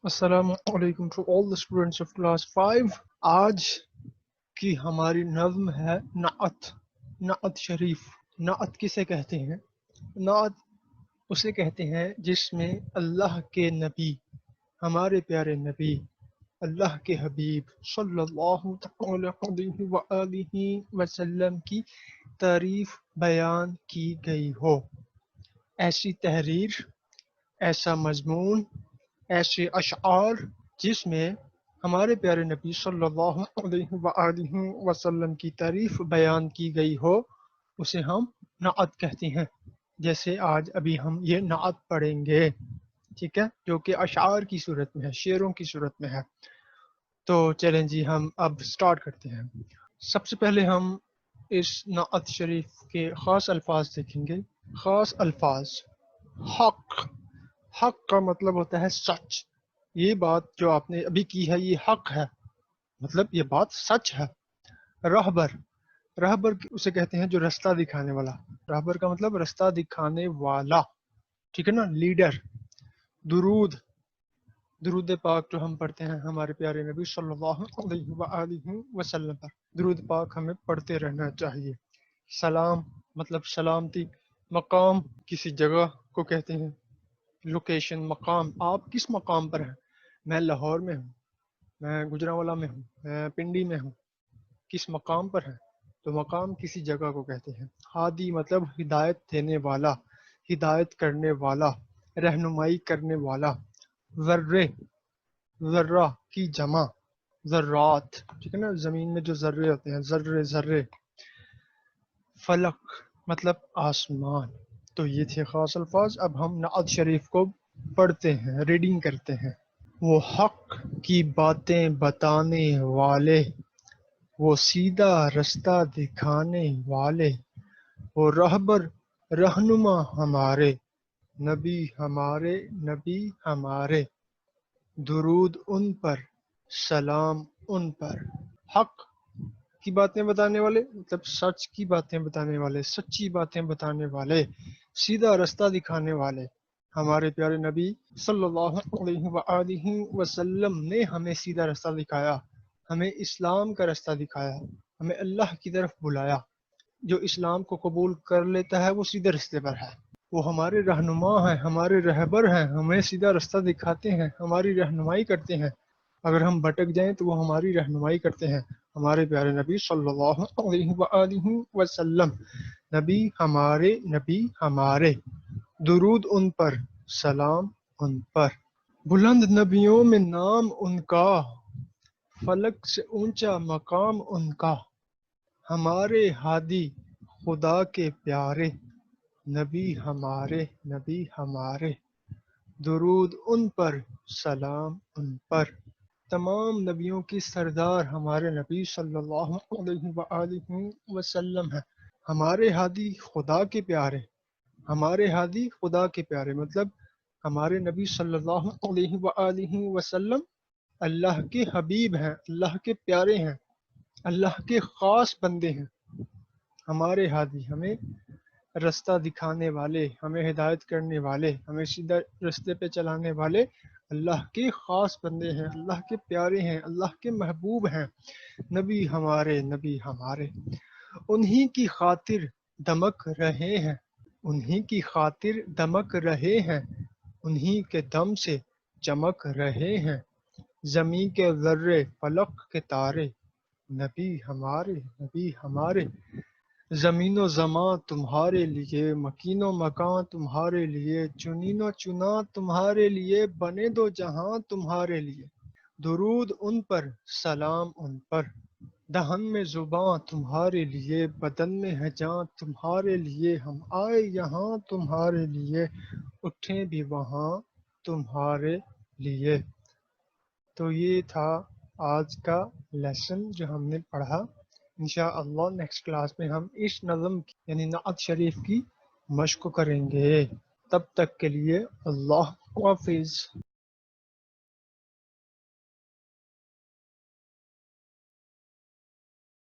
السلام علیکم to all the students of class 5۔ آج کی ہماری نظم ہے نعت، نعت شریف۔ نعت کسے کہتے ہیں؟ نعت اسے کہتے ہیں جس میں اللہ کے نبی، ہمارے پیارے نبی، اللہ کے حبیب صلی اللہ تعالی علیہ وآلہ وسلم کی تعریف بیان کی گئی ہو۔ ایسی تحریر، ایسا مضمون، ایسے اشعار جس میں ہمارے پیارے نبی صلی اللہ علیہ وآلہ وسلم کی تعریف بیان کی گئی ہو، اسے ہم نعت کہتے ہیں۔ جیسے آج ابھی ہم یہ نعت پڑھیں گے، ٹھیک ہے، جو کہ اشعار کی صورت میں ہے، شعروں کی صورت میں ہے۔ تو چلیں جی ہم اب سٹارٹ کرتے ہیں۔ سب سے پہلے ہم اس نعت شریف کے خاص الفاظ دیکھیں گے۔ خاص الفاظ: حق۔ حق کا مطلب ہوتا ہے سچ۔ یہ بات جو آپ نے ابھی کی ہے یہ حق ہے، مطلب یہ بات سچ ہے۔ رہبر، رہبر اسے کہتے ہیں جو رستہ دکھانے والا۔ رہبر کا مطلب رستہ دکھانے والا، ٹھیک ہے نا، لیڈر۔ درود، درود پاک جو ہم پڑھتے ہیں ہمارے پیارے نبی صلی اللہ علیہ وآلہ وسلم پر، درود پاک ہمیں پڑھتے رہنا چاہیے۔ سلام مطلب سلامتی۔ مقام کسی جگہ کو کہتے ہیں، لوکیشن، مقام۔ آپ کس مقام پر ہیں؟ میں لاہور میں ہوں، میں گجرانوالہ میں ہوں، میں پنڈی میں ہوں۔ کس مقام پر ہیں؟ تو مقام کسی جگہ کو کہتے ہیں۔ ہادی مطلب ہدایت دینے والا، ہدایت کرنے والا، رہنمائی کرنے والا۔ ذرے، ذرہ کی جمع، ذرات، ٹھیک ہے نا، زمین میں جو ذرے ہوتے ہیں، ذرے ذرے۔ فلک مطلب آسمان۔ تو یہ تھے خاص الفاظ۔ اب ہم نعت شریف کو پڑھتے ہیں، ریڈنگ کرتے ہیں۔ وہ حق کی باتیں بتانے والے، وہ سیدھا رستہ دکھانے والے، وہ رہبر رہنما ہمارے، نبی ہمارے، نبی ہمارے۔ درود ان پر، سلام ان پر۔ حق کی باتیں بتانے والے مطلب سچ کی باتیں بتانے والے، سچی باتیں بتانے والے، سیدھا رستہ دکھانے والے۔ ہمارے پیارے نبی صلی اللہ علیہ وآلہ وسلم نے ہمیں سیدھا رستہ دکھایا، ہمیں اسلام کا رستہ دکھایا، ہمیں اللہ کی طرف بلایا۔ جو اسلام کو قبول کر لیتا ہے وہ سیدھے رستے پر ہے، وہ ہمارے رہنما ہیں، ہمارے رہبر ہیں، ہمیں سیدھا رستہ دکھاتے ہیں، ہماری رہنمائی کرتے ہیں۔ اگر ہم بھٹک جائیں تو وہ ہماری رہنمائی کرتے ہیں۔ ہمارے پیارے نبی صلی اللہ علیہ وآلہ وسلم، نبی ہمارے، نبی ہمارے۔ درود ان پر، سلام ان پر۔ بلند نبیوں میں نام ان کا، فلک سے اونچا مقام ان کا۔ ہمارے ہادی خدا کے پیارے، نبی ہمارے، نبی ہمارے۔ درود ان پر، سلام ان پر۔ تمام نبیوں کی سردار ہمارے نبی صلی اللہ علیہ وآلہ وسلم ہیں۔ ہمارے ہادی خدا کے پیارے، ہمارے ہادی خدا کے پیارے مطلب ہمارے نبی صلی اللہ علیہ وآلہ وسلم اللہ کے حبیب ہیں، اللہ کے پیارے ہیں، اللہ کے خاص بندے ہیں۔ ہمارے ہادی ہمیں رستہ دکھانے والے، ہمیں ہدایت کرنے والے، ہمیں سیدھا رستے پہ چلانے والے اللہ کے خاص بندے ہیں، اللہ کے پیارے ہیں، اللہ کے محبوب ہیں۔ نبی ہمارے، نبی ہمارے۔ انہی کی خاطر دمک رہے ہیں، انہی کی خاطر دمک رہے ہیں، انہی کے دم سے چمک رہے ہیں۔ زمین کے ذرے، فلک کے تارے، نبی ہمارے، نبی ہمارے۔ زمین و زمان تمہارے لیے، مکین و مکان تمہارے لیے، چنین و چنا تمہارے لیے، بنے دو جہاں تمہارے لیے۔ درود ان پر، سلام ان پر۔ دہن میں زباں تمہارے لیے، بدن میں ہے جاں تمہارے لیے، ہم آئے یہاں تمہارے لیے، اٹھیں بھی وہاں تمہارے لیے۔ تو یہ تھا آج کا لیسن جو ہم نے پڑھا۔ انشاءاللہ نیکسٹ کلاس میں ہم اس نظم یعنی نعت شریف کی مشق کریں گے۔ تب تک کے لیے اللہ حافظ۔